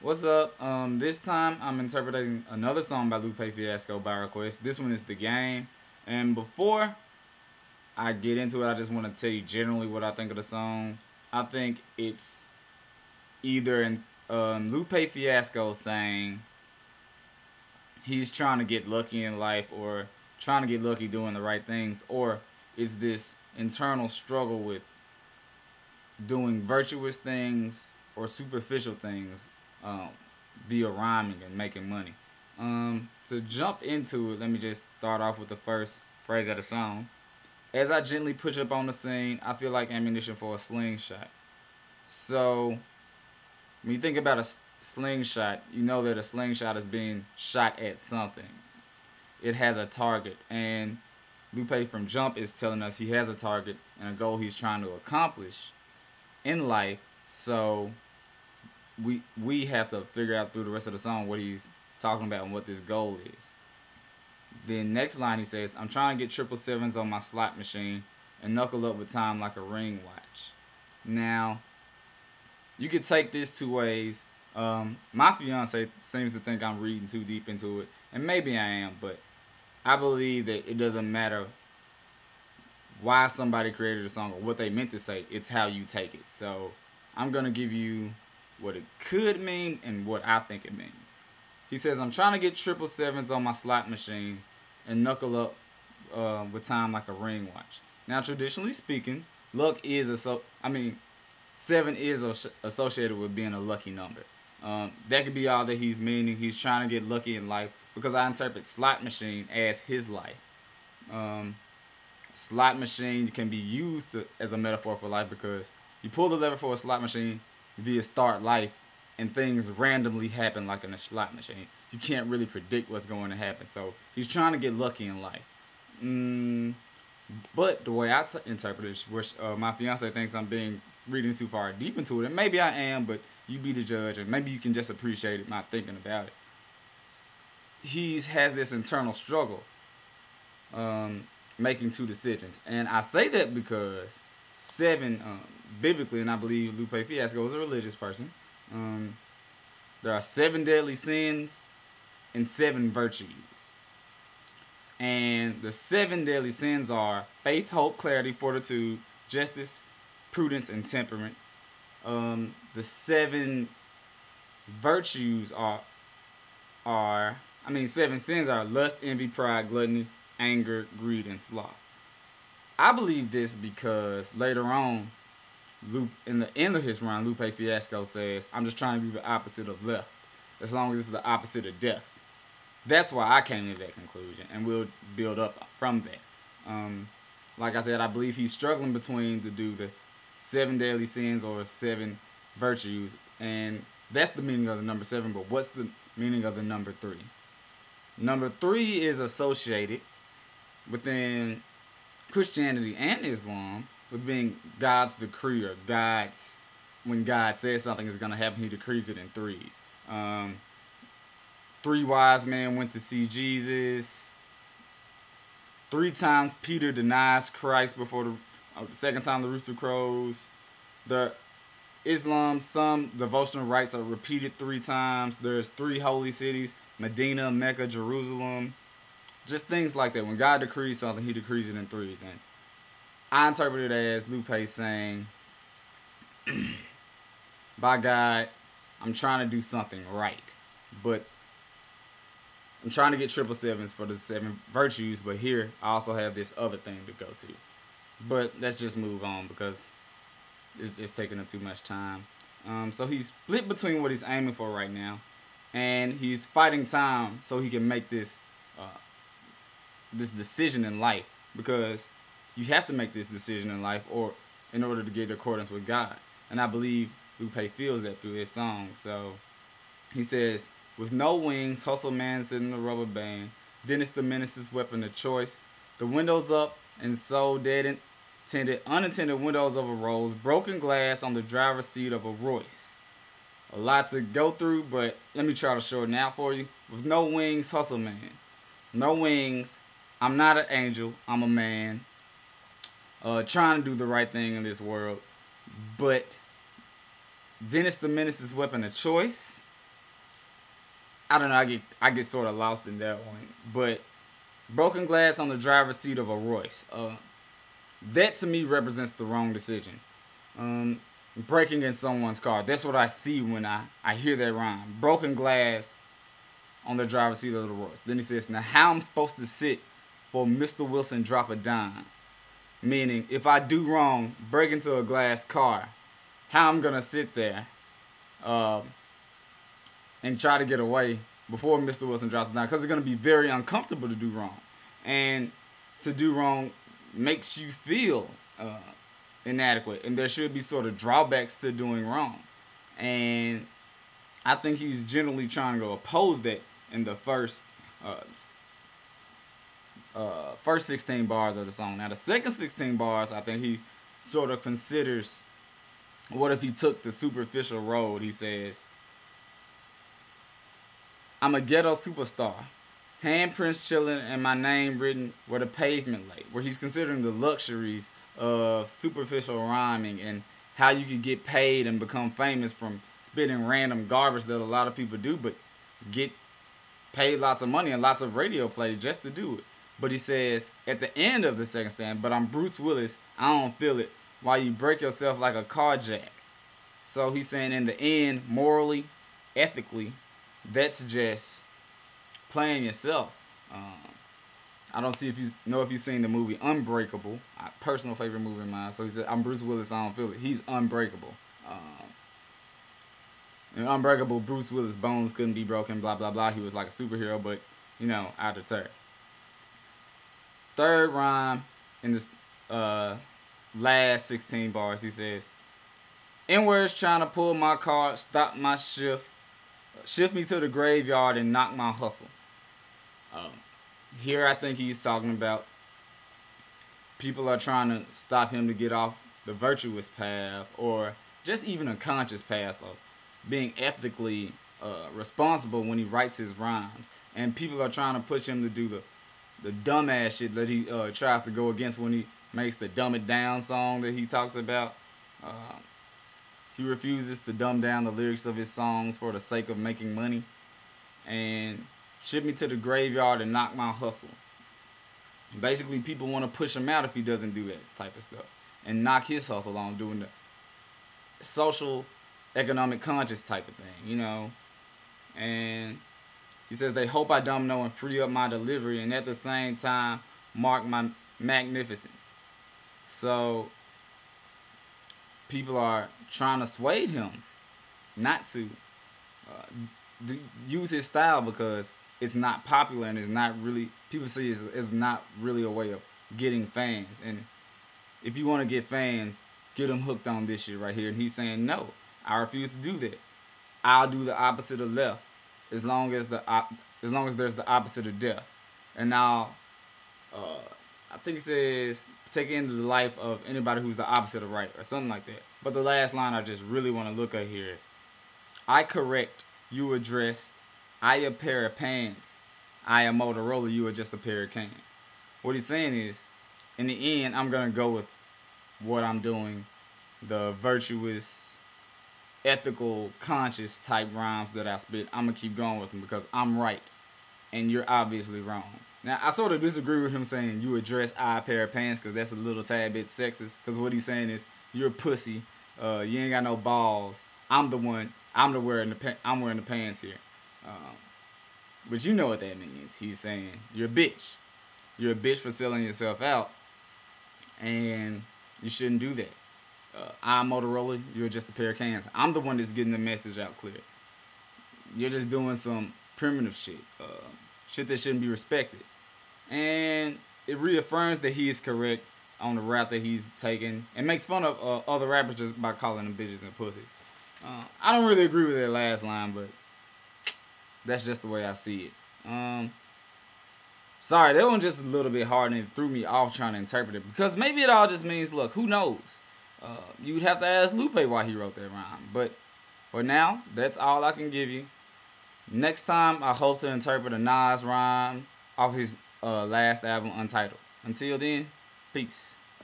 What's up? This time I'm interpreting another song by Lupe Fiasco by request. This one is The Game. And before I get into it, I just want to tell you generally what I think of the song. I think it's either in Lupe Fiasco saying he's trying to get lucky in life or trying to get lucky doing the right things, or it's this internal struggle with doing virtuous things or superficial things um, via rhyming and making money. To jump into it, let me just start off with the first phrase of the song. As I gently push up on the scene, I feel like ammunition for a slingshot. So, when you think about a slingshot, you know that a slingshot is being shot at something. It has a target, and Lupe from Jump is telling us he has a target and a goal he's trying to accomplish in life. So we have to figure out through the rest of the song what he's talking about and what this goal is. Then next line he says, "I'm trying to get triple sevens on my slot machine and knuckle up with time like a ring watch." Now, you could take this two ways. My fiance seems to think I'm reading too deep into it, and maybe I am, but I believe that it doesn't matter why somebody created a song or what they meant to say. It's how you take it. So I'm gonna give you what it could mean and what I think it means. He says, "I'm trying to get triple sevens on my slot machine and knuckle up with time like a ring watch." Now, traditionally speaking, luck is seven is associated with being a lucky number. That could be all that he's meaning. He's trying to get lucky in life because I interpret slot machine as his life. Slot machine can be used as a metaphor for life because you pull the lever for a slot machine via start life and things randomly happen like in a slot machine. You can't really predict what's going to happen. So he's trying to get lucky in life. But the way I interpret it, which my fiance thinks I'm being reading too far deep into it, and maybe I am, but you be the judge, and maybe you can just appreciate it, not thinking about it. He has this internal struggle making two decisions. And I say that because seven, biblically, and I believe Lupe Fiasco is a religious person, there are seven deadly sins and seven virtues. And the seven deadly sins are faith, hope, clarity, fortitude, justice, prudence, and temperance. The seven virtues seven sins are lust, envy, pride, gluttony, anger, greed, and sloth. I believe this because later on, in the end of his run, Lupe Fiasco says, "I'm just trying to do the opposite of left, as long as it's the opposite of death." That's why I came to that conclusion, and we'll build up from that. Like I said, I believe he's struggling between to do the seven deadly sins or seven virtues, and that's the meaning of the number seven. But what's the meaning of the number three? Number three is associated within Christianity and Islam with being God's decree, or when God says something is going to happen, he decrees it in threes. Three wise men went to see Jesus. Three times Peter denies Christ before the second time the rooster crows. The Islam, some devotional rites are repeated three times. There's three holy cities: Medina, Mecca, Jerusalem. Just things like that. When God decrees something, he decrees it in threes. And I interpret it as Lupe saying, by God, I'm trying to do something right. But I'm trying to get triple sevens for the seven virtues, but here I also have this other thing to go to. But let's just move on because it's just taking up too much time. So he's split between what he's aiming for right now, and he's fighting time so he can make this decision in life, because you have to make this decision in life or in order to get in accordance with God. And I believe Lupe feels that through his song. So he says, "With no wings, hustle man sitting in the rubber band. Dennis the Menace's weapon of choice. The windows up and so dead intended, unintended windows of a Rolls. Broken glass on the driver's seat of a Royce." A lot to go through, but let me try to shorten out for you. With no wings, hustle man. No wings. I'm not an angel. I'm a man. Trying to do the right thing in this world. But Dennis the Menace's weapon of choice I don't know. I get sort of lost in that one. But broken glass on the driver's seat of a Royce. That to me represents the wrong decision. Breaking in someone's car. That's what I see when I hear that rhyme. Broken glass on the driver's seat of the Royce. Then he says, now how I'm supposed to sit for Mr. Wilson drop a dime? Meaning, if I do wrong, break into a glass car, how I'm going to sit there and try to get away before Mr. Wilson drops a dime. Because it's going to be very uncomfortable to do wrong. And to do wrong makes you feel inadequate. And there should be sort of drawbacks to doing wrong. And I think he's generally trying to oppose that in the first 16 bars of the song. Now the second 16 bars, I think he sort of considers, what if he took the superficial road? He says, I'm a ghetto superstar, handprints chilling and my name written where the pavement lay. Where he's considering the luxuries of superficial rhyming and how you could get paid and become famous from spitting random garbage that a lot of people do, but get paid lots of money and lots of radio play just to do it. But he says at the end of the second stand, but I'm Bruce Willis, I don't feel it, while you break yourself like a car jack. So he's saying in the end, morally, ethically, that's just playing yourself. I don't see if you've seen the movie Unbreakable, a personal favorite movie of mine. So he said, I'm Bruce Willis, I don't feel it. He's unbreakable. In Unbreakable, Bruce Willis' bones couldn't be broken, blah, blah, blah. He was like a superhero, but, out of turn. Third rhyme in this last 16 bars, he says, N-words trying to pull my card, stop my shift me to the graveyard and knock my hustle. Here I think he's talking about people are trying to stop him to get off the virtuous path or just even a conscious path of being ethically responsible when he writes his rhymes. And people are trying to push him to do the dumbass shit that he tries to go against when he makes the Dumb It Down song that he talks about. He refuses to dumb down the lyrics of his songs for the sake of making money. And ship me to the graveyard and knock my hustle. Basically, people want to push him out if he doesn't do that type of stuff. And knock his hustle on doing the social, economic conscious type of thing, And he says, they hope I don't know and free up my delivery and at the same time mark my magnificence. So people are trying to sway him not to use his style because it's not popular and it's not really, people see it's not really a way of getting fans. And if you want to get fans, get them hooked on this shit right here. And he's saying, no, I refuse to do that. I'll do the opposite of left as long as there's the opposite of death. And now, I think it says, take into the life of anybody who's the opposite of right or something like that. But the last line I just really want to look at here is, I correct, you addressed, I a pair of pants, I a Motorola, you are just a pair of cans. What he's saying is, in the end, I'm going to go with what I'm doing, the virtuous, ethical, conscious type rhymes that I spit. I'm going to keep going with them because I'm right and you're obviously wrong. Now, I sort of disagree with him saying you address I a pair of pants because that's a little tad bit sexist. Because what he's saying is, you're a pussy, you ain't got no balls. I'm wearing the pants here. But you know what that means. He's saying, you're a bitch. You're a bitch for selling yourself out. And you shouldn't do that. I'm Motorola, you're just a pair of cans. I'm the one that's getting the message out clear. You're just doing some primitive shit. Shit that shouldn't be respected. And it reaffirms that he is correct on the route that he's taken. And makes fun of other rappers just by calling them bitches and pussy. I don't really agree with that last line, but that's just the way I see it. Sorry, that one just a little bit hard and it threw me off trying to interpret it. Because maybe it all just means, look, who knows? You'd have to ask Lupe why he wrote that rhyme. But for now, that's all I can give you. Next time, I hope to interpret a Nas rhyme off his last album, Untitled. Until then, peace.